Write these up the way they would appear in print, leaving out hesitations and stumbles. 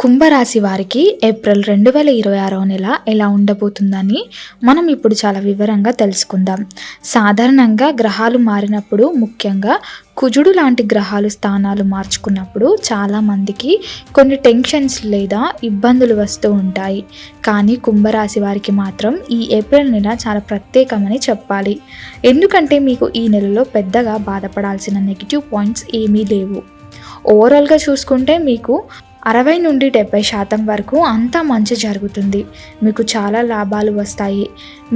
కుంభరాశి వారికి ఏప్రిల్ 2026 నెల ఎలా ఉండబోతుందని మనం ఇప్పుడు చాలా వివరంగా తెలుసుకుందాం. సాధారణంగా గ్రహాలు మారినప్పుడు, ముఖ్యంగా కుజుడు లాంటి గ్రహాలు స్థానాలు మార్చుకున్నప్పుడు చాలామందికి కొన్ని టెన్షన్స్ లేదా ఇబ్బందులు వస్తూ ఉంటాయి. కానీ కుంభరాశి వారికి మాత్రం ఈ ఏప్రిల్ నెల చాలా ప్రత్యేకమని చెప్పాలి. ఎందుకంటే మీకు ఈ నెలలో పెద్దగా బాధపడాల్సిన నెగిటివ్ పాయింట్స్ ఏమీ లేవు. ఓవరాల్గా చూసుకుంటే మీకు 60 నుండి 70% వరకు అంతా మంచి జరుగుతుంది. మీకు చాలా లాభాలు వస్తాయి.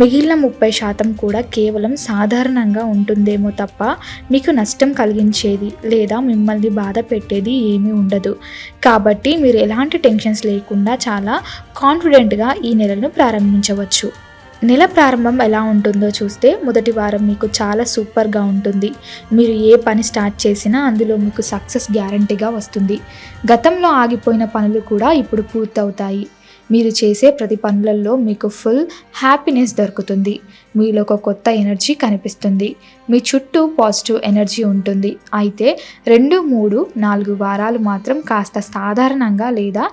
మిగిలిన 30% కూడా కేవలం సాధారణంగా ఉంటుందేమో తప్ప మీకు నష్టం కలిగించేది లేదా మిమ్మల్ని బాధ పెట్టేది ఏమీ ఉండదు. కాబట్టి మీరు ఎలాంటి టెన్షన్స్ లేకుండా చాలా కాన్ఫిడెంట్గా ఈ నెలను ప్రారంభించవచ్చు. నెల ప్రారంభం ఎలా ఉంటుందో చూస్తే, మొదటి వారం మీకు చాలా సూపర్గా ఉంటుంది. మీరు ఏ పని స్టార్ట్ చేసినా అందులో మీకు సక్సెస్ గ్యారంటీగా వస్తుంది. గతంలో ఆగిపోయిన పనులు కూడా ఇప్పుడు పూర్తవుతాయి. మీరు చేసే ప్రతి పనులలో మీకు ఫుల్ హ్యాపీనెస్ దొరుకుతుంది. మీలో ఒక కొత్త ఎనర్జీ కనిపిస్తుంది. మీ చుట్టూ పాజిటివ్ ఎనర్జీ ఉంటుంది. అయితే 2, 3, 4 వారాలు మాత్రం కాస్త సాధారణంగా లేదా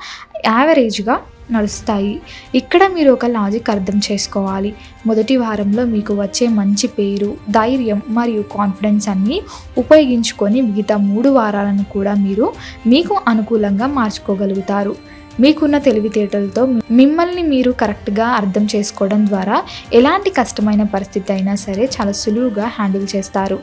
యావరేజ్గా నడుస్తాయి. ఇక్కడ మీరు ఒక లాజిక్ అర్థం చేసుకోవాలి. మొదటి వారంలో మీకు వచ్చే మంచి పేరు, ధైర్యం మరియు కాన్ఫిడెన్స్ అన్నీ ఉపయోగించుకొని మిగతా 3 వారాలను కూడా మీరు మీకు అనుకూలంగా మార్చుకోగలుగుతారు. మీకున్న తెలివితేటలతో మిమ్మల్ని మీరు కరెక్ట్గా అర్థం చేసుకోవడం ద్వారా ఎలాంటి కష్టమైన పరిస్థితి అయినా సరే చాలా సులువుగా హ్యాండిల్ చేస్తారు.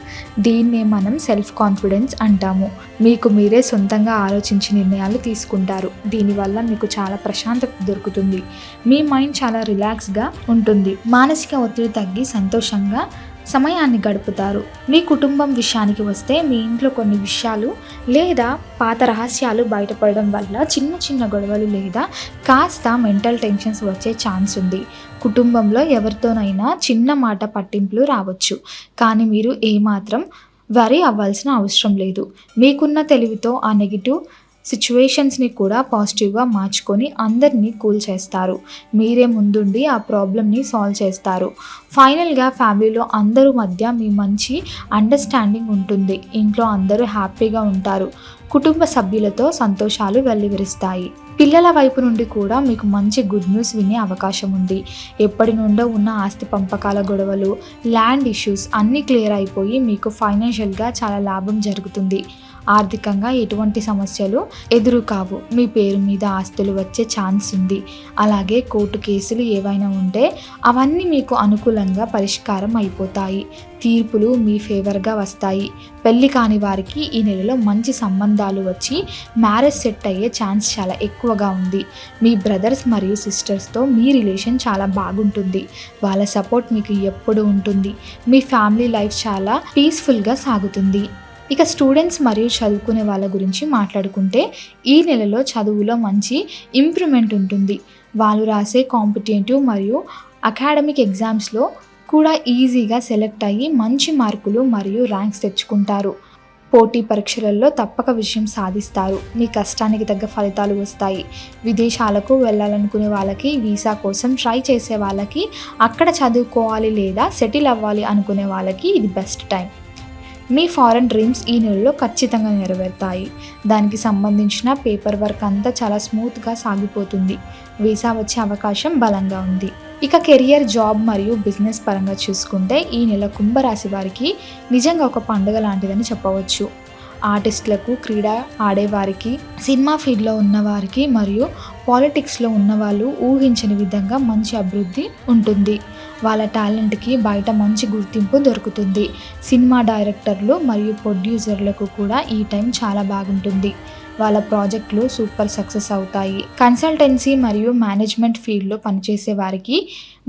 దీన్నే మనం సెల్ఫ్ కాన్ఫిడెన్స్ అంటాము. మీకు మీరే సొంతంగా ఆలోచించి నిర్ణయాలు తీసుకుంటారు. దీనివల్ల మీకు చాలా ప్రశాంతత దొరుకుతుంది. మీ మైండ్ చాలా రిలాక్స్గా ఉంటుంది. మానసిక ఒత్తిడి తగ్గి సంతోషంగా సమయాన్ని గడుపుతారు. మీ కుటుంబం విషయానికి వస్తే, మీ ఇంట్లో కొన్ని విషయాలు లేదా పాత రహస్యాలు బయటపడడం వల్ల చిన్న చిన్న గొడవలు లేదా కాస్త మెంటల్ టెన్షన్స్ వచ్చే ఛాన్స్ ఉంది. కుటుంబంలో ఎవరితోనైనా చిన్న మాట పట్టింపులు రావచ్చు. కానీ మీరు ఏమాత్రం వరీ అవ్వాల్సిన అవసరం లేదు. మీకున్న తెలివితో ఆ నెగిటివ్ సిచ్యువేషన్స్ని కూడా పాజిటివ్గా మార్చుకొని అందరినీ కూల్ చేస్తారు. మీరే ముందుండి ఆ ప్రాబ్లమ్ని సాల్వ్ చేస్తారు. ఫైనల్గా ఫ్యామిలీలో అందరూ మధ్య మీ మంచి అండర్స్టాండింగ్ ఉంటుంది. ఇంట్లో అందరూ హ్యాపీగా ఉంటారు. కుటుంబ సభ్యులతో సంతోషాలు వెల్లివిరుస్తాయి. పిల్లల వైపు నుండి కూడా మీకు మంచి గుడ్ న్యూస్ వినే అవకాశం ఉంది. ఎప్పటి నుండో ఉన్న ఆస్తి పంపకాల గొడవలు, ల్యాండ్ ఇష్యూస్ అన్నీ క్లియర్ అయిపోయి మీకు ఫైనాన్షియల్గా చాలా లాభం జరుగుతుంది. ఆర్థికంగా ఎటువంటి సమస్యలు ఎదురు కావు. మీ పేరు మీద ఆస్తులు వచ్చే ఛాన్స్ ఉంది. అలాగే కోర్టు కేసులు ఏవైనా ఉంటే అవన్నీ మీకు అనుకూలంగా పరిష్కారం అయిపోతాయి. తీర్పులు మీ ఫేవర్గా వస్తాయి. పెళ్లి కాని వారికి ఈ నెలలో మంచి సంబంధాలు వచ్చి మ్యారేజ్ సెట్ అయ్యే ఛాన్స్ చాలా ఎక్కువగా ఉంది. మీ బ్రదర్స్ మరియు సిస్టర్స్తో మీ రిలేషన్ చాలా బాగుంటుంది. వాళ్ళ సపోర్ట్ మీకు ఎప్పుడు ఉంటుంది. మీ ఫ్యామిలీ లైఫ్ చాలా పీస్ఫుల్గా సాగుతుంది. ఇక స్టూడెంట్స్ మరియు చదువుకునే వాళ్ళ గురించి మాట్లాడుకుంటే, ఈ నెలలో చదువులో మంచి ఇంప్రూవ్మెంట్ ఉంటుంది. వాళ్ళు రాసే కాంపిటేటివ్ మరియు అకాడమిక్ ఎగ్జామ్స్లో కూడా ఈజీగా సెలెక్ట్ అయ్యి మంచి మార్కులు మరియు ర్యాంక్స్ తెచ్చుకుంటారు. పోటీ పరీక్షలలో తప్పక విజయం సాధిస్తారు. మీ కష్టానికి తగ్గ ఫలితాలు వస్తాయి. విదేశాలకు వెళ్ళాలనుకునే వాళ్ళకి, వీసా కోసం ట్రై చేసే వాళ్ళకి, అక్కడ చదువుకోవాలి లేదా సెటిల్ అవ్వాలి అనుకునే వాళ్ళకి ఇది బెస్ట్ టైం. మీ ఫారెన్ డ్రీమ్స్ ఈ నెలలో ఖచ్చితంగా నెరవేరుతాయి. దానికి సంబంధించిన పేపర్ వర్క్ అంతా చాలా స్మూత్గా సాగిపోతుంది. వీసా వచ్చే అవకాశం బలంగా ఉంది. ఇక కెరియర్, జాబ్ మరియు బిజినెస్ పరంగా చూసుకుంటే, ఈ నెల కుంభరాశి వారికి నిజంగా ఒక పండుగ లాంటిదని చెప్పవచ్చు. ఆర్టిస్టులకు, క్రీడ ఆడేవారికి, సినిమా ఫీల్డ్లో ఉన్నవారికి మరియు పాలిటిక్స్లో ఉన్నవాళ్ళు ఊహించని విధంగా మంచి అభివృద్ధి ఉంటుంది. వాళ్ళ టాలెంట్కి బయట మంచి గుర్తింపు దొరుకుతుంది. సినిమా డైరెక్టర్లు మరియు ప్రొడ్యూసర్లకు కూడా ఈ టైం చాలా బాగుంటుంది. వాళ్ళ ప్రాజెక్టులు సూపర్ సక్సెస్ అవుతాయి. కన్సల్టెన్సీ మరియు మేనేజ్మెంట్ ఫీల్డ్లో పనిచేసే వారికి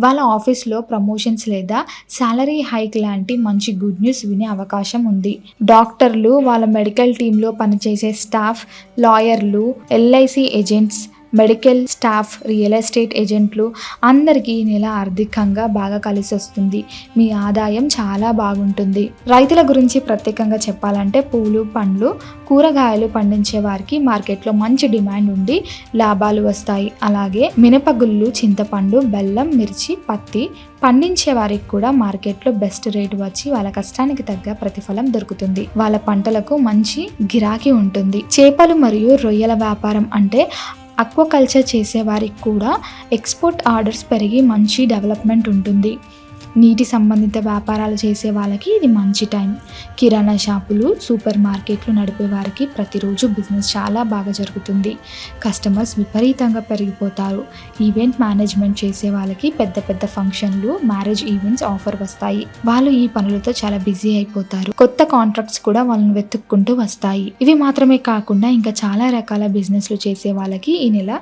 వాళ్ళ ఆఫీస్లో ప్రమోషన్స్ లేదా సాలరీ హైక్ లాంటి మంచి గుడ్ న్యూస్ వినే అవకాశం ఉంది. డాక్టర్లు, వాళ్ళ మెడికల్ టీంలో పనిచేసే స్టాఫ్, లాయర్లు, LIC agents, medical staff, real estate ఏజెంట్లు అందరికీ ఈ నెల ఆర్థికంగా బాగా కలిసి వస్తుంది. మీ ఆదాయం చాలా బాగుంటుంది. రైతుల గురించి ప్రత్యేకంగా చెప్పాలంటే, పూలు, పండ్లు, కూరగాయలు పండించే వారికి మార్కెట్లో మంచి డిమాండ్ ఉండి లాభాలు వస్తాయి. అలాగే మినపగుళ్ళు, చింతపండు, బెల్లం, మిర్చి, పత్తి పండించే వారికి కూడా మార్కెట్లో బెస్ట్ రేట్ వచ్చి వాళ్ళ కష్టానికి తగ్గ ప్రతిఫలం దొరుకుతుంది. వాళ్ళ పంటలకు మంచి గిరాకీ ఉంటుంది. చేపలు మరియు రొయ్యల వ్యాపారం అంటే అక్వాకల్చర్ చేసేవారికి కూడా ఎక్స్‌పోర్ట్ ఆర్డర్స్ పెరిగి మంచి డెవలప్‌మెంట్ ఉంటుంది. నీటి సంబంధిత వ్యాపారాలు చేసే వాళ్ళకి ఇది మంచి టైం. కిరాణా షాపులు, సూపర్ మార్కెట్లు నడిపే వారికి ప్రతిరోజు బిజినెస్ చాలా బాగా జరుగుతుంది. కస్టమర్స్ విపరీతంగా పెరిగిపోతారు. ఈవెంట్ మేనేజ్మెంట్ చేసే వాళ్ళకి పెద్ద పెద్ద ఫంక్షన్లు, మ్యారేజ్ ఈవెంట్స్ ఆఫర్ వస్తాయి. వాళ్ళు ఈ పనులతో చాలా బిజీ అయిపోతారు. కొత్త కాంట్రాక్ట్స్ కూడా వాళ్ళని వెతుక్కుంటూ వస్తాయి. ఇవి మాత్రమే కాకుండా ఇంకా చాలా రకాల బిజినెస్లు చేసే వాళ్ళకి ఈ నెల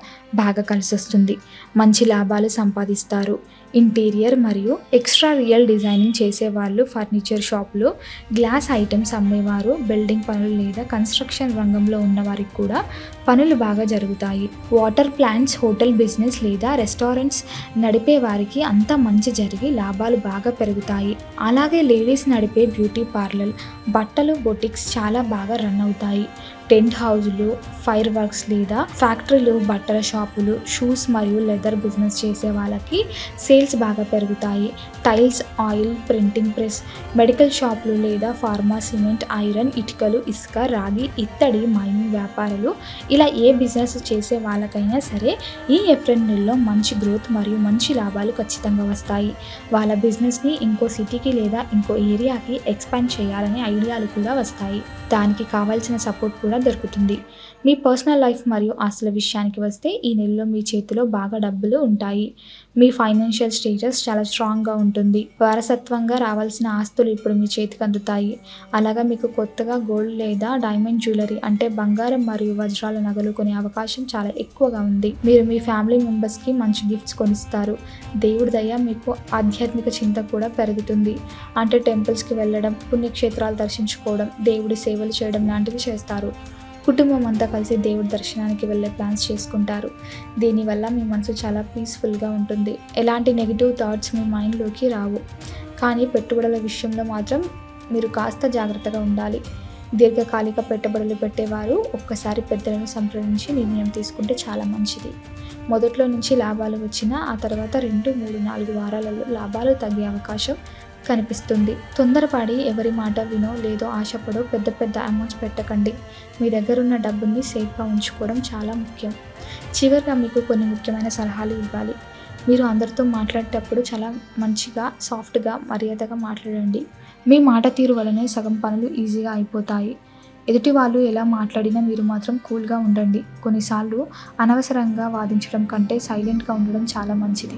బాగా కలిసొస్తుంది. మంచి లాభాలు సంపాదిస్తారు. ఇంటీరియర్ మరియు ఎక్స్ట్రా రియల్ డిజైనింగ్ చేసేవాళ్ళు, ఫర్నిచర్ షాపులు, గ్లాస్ ఐటమ్స్ అమ్మేవారు, బిల్డింగ్ పనులు లేదా కన్స్ట్రక్షన్ రంగంలో ఉన్నవారికి కూడా పనులు బాగా జరుగుతాయి. వాటర్ ప్లాంట్స్, హోటల్ బిజినెస్ లేదా రెస్టారెంట్స్ నడిపే వారికి అంతా మంచి జరిగి లాభాలు బాగా పెరుగుతాయి. అలాగే లేడీస్ నడిపే బ్యూటీ పార్లర్, బట్టలు, బొటిక్స్ చాలా బాగా రన్ అవుతాయి. టెంట్ హౌజులు, ఫైర్ వర్క్స్ లేదా ఫ్యాక్టరీలు, బట్టల షాపులు, షూస్ మరియు లెదర్ బిజినెస్ చేసే వాళ్ళకి సేల్స్ బాగా పెరుగుతాయి. Tiles, oil, printing press, medical షాపులు లేదా ఫార్మా, సిమెంట్, ఐరన్, ఇటుకలు, ఇసుక, రాగి, ఇత్తడి, మైనింగ్ వ్యాపారులు, ఇలా ఏ బిజినెస్ చేసే వాళ్ళకైనా సరే ఈ ఏప్రిల్ నెలలో మంచి గ్రోత్ మరియు మంచి లాభాలు ఖచ్చితంగా వస్తాయి. వాళ్ళ బిజినెస్ని ఇంకో సిటీకి లేదా ఇంకో ఏరియాకి ఎక్స్పాండ్ చేయాలనే ఐడియాలు కూడా వస్తాయి. దానికి కావాల్సిన సపోర్ట్ కూడా దొరుకుతుంది. మీ పర్సనల్ లైఫ్ మరియు ఆస్తుల విషయానికి వస్తే ఈ నెలలో మీ చేతిలో బాగా డబ్బులు ఉంటాయి. మీ ఫైనాన్షియల్ స్టేటస్ చాలా స్ట్రాంగ్గా ఉంటుంది. వారసత్వంగా రావాల్సిన ఆస్తులు ఇప్పుడు మీ చేతికి అందుతాయి. అలాగా మీకు కొత్తగా గోల్డ్ లేదా డైమండ్ జ్యువెలరీ అంటే బంగారం మరియు వజ్రాల నగలు కొనే అవకాశం చాలా ఎక్కువగా ఉంది. మీరు మీ ఫ్యామిలీ మెంబర్స్కి మంచి గిఫ్ట్స్ కొనిస్తారు. దేవుడి దయ మీకు ఆధ్యాత్మిక చింత కూడా పెరుగుతుంది. అంటే టెంపుల్స్కి వెళ్ళడం, పుణ్యక్షేత్రాలు దర్శించుకోవడం, దేవుడి సేవలు చేయడం లాంటివి చేస్తారు. కుటుంబం అంతా కలిసి దేవుడి దర్శనానికి వెళ్ళే ప్లాన్స్ చేసుకుంటారు. దీనివల్ల మీ మనసు చాలా పీస్ఫుల్గా ఉంటుంది. ఎలాంటి నెగిటివ్ థాట్స్ మీ మైండ్లోకి రావు. కానీ పెట్టుబడుల విషయంలో మాత్రం మీరు కాస్త జాగ్రత్తగా ఉండాలి. దీర్ఘకాలిక పెట్టుబడులు పెట్టేవారు ఒక్కసారి పెద్దలను సంప్రదించి నిర్ణయం తీసుకుంటే చాలా మంచిది. మొదట్లో నుంచి లాభాలు వచ్చినా ఆ తర్వాత 2, 3, 4 వారాలలో లాభాలు తగ్గే అవకాశం కనిపిస్తుంది. తొందరపడి ఎవరి మాట వినో లేదో ఆశపడో పెద్ద పెద్ద అమౌంట్స్ పెట్టకండి. మీ దగ్గర ఉన్న డబ్బుని సేఫ్గా ఉంచుకోవడం చాలా ముఖ్యం. చివరిగా మీకు కొన్ని ముఖ్యమైన సలహాలు ఇవ్వాలి. మీరు అందరితో మాట్లాడేటప్పుడు చాలా మంచిగా, సాఫ్ట్గా, మర్యాదగా మాట్లాడండి. మీ మాట తీరు వలనే సగం పనులు ఈజీగా అయిపోతాయి. ఎదుటి వాళ్ళు ఎలా మాట్లాడినా మీరు మాత్రం కూల్గా ఉండండి. కొన్నిసార్లు అనవసరంగా వాదించడం కంటే సైలెంట్గా ఉండడం చాలా మంచిది.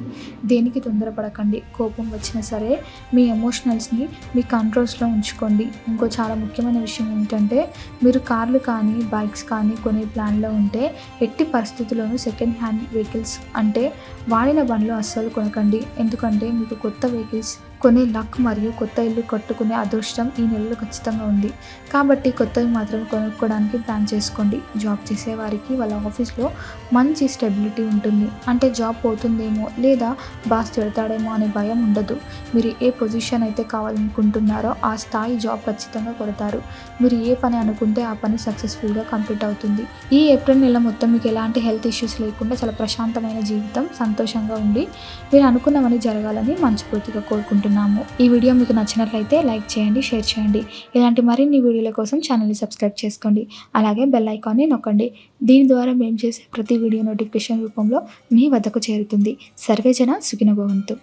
దేనికి తొందరపడకండి. కోపం వచ్చినా సరే మీ ఎమోషనల్స్ని మీ కంట్రోల్స్లో ఉంచుకోండి. ఇంకో చాలా ముఖ్యమైన విషయం ఏంటంటే మీరు కార్లు కానీ బైక్స్ కానీ కొనే ప్లాన్లో ఉంటే ఎట్టి పరిస్థితుల్లోనూ సెకండ్ హ్యాండ్ వెహికల్స్ అంటే వాడిన బండ్లు అస్సలు కొనకండి. ఎందుకంటే మీకు కొత్త వెహికల్స్ కొనే లక్ మరియు కొత్త ఇల్లు కట్టుకునే అదృష్టం ఈ నెలలో ఖచ్చితంగా ఉంది. కాబట్టి కొత్తవి మాత్రం కొనుక్కోవడానికి ప్లాన్ చేసుకోండి. జాబ్ చేసేవారికి వాళ్ళ ఆఫీస్లో మంచి స్టెబిలిటీ ఉంటుంది. అంటే జాబ్ పోతుందేమో లేదా బాస్ తిడతాడేమో అనే భయం ఉండదు. మీరు ఏ పొజిషన్ అయితే కావాలనుకుంటున్నారో ఆ స్థాయి జాబ్ ఖచ్చితంగా కొడతారు. మీరు ఏ పని అనుకుంటే ఆ పని సక్సెస్ఫుల్గా కంప్లీట్ అవుతుంది. ఈ ఏప్రిల్ నెల మొత్తం మీకు ఎలాంటి హెల్త్ ఇష్యూస్ లేకుండా చాలా ప్రశాంతమైన జీవితం, సంతోషంగా ఉండి మీరు అనుకున్నవన్నీ జరగాలని మనస్ఫూర్తిగా కోరుకుంటున్నాను. ఈ వీడియో మీకు నచ్చినట్లయితే లైక్ చేయండి, షేర్ చేయండి. ఇలాంటి మరిన్ని వీడియోల కోసం ఛానల్ని సబ్స్క్రైబ్ చేసుకోండి. అలాగే బెల్ ఐకాన్ని నొక్కండి. దీని ద్వారా మేము చేసే ప్రతి వీడియో నోటిఫికేషన్ రూపంలో మీ వద్దకు చేరుతుంది. సర్వే జన సుఖినో భవంతు.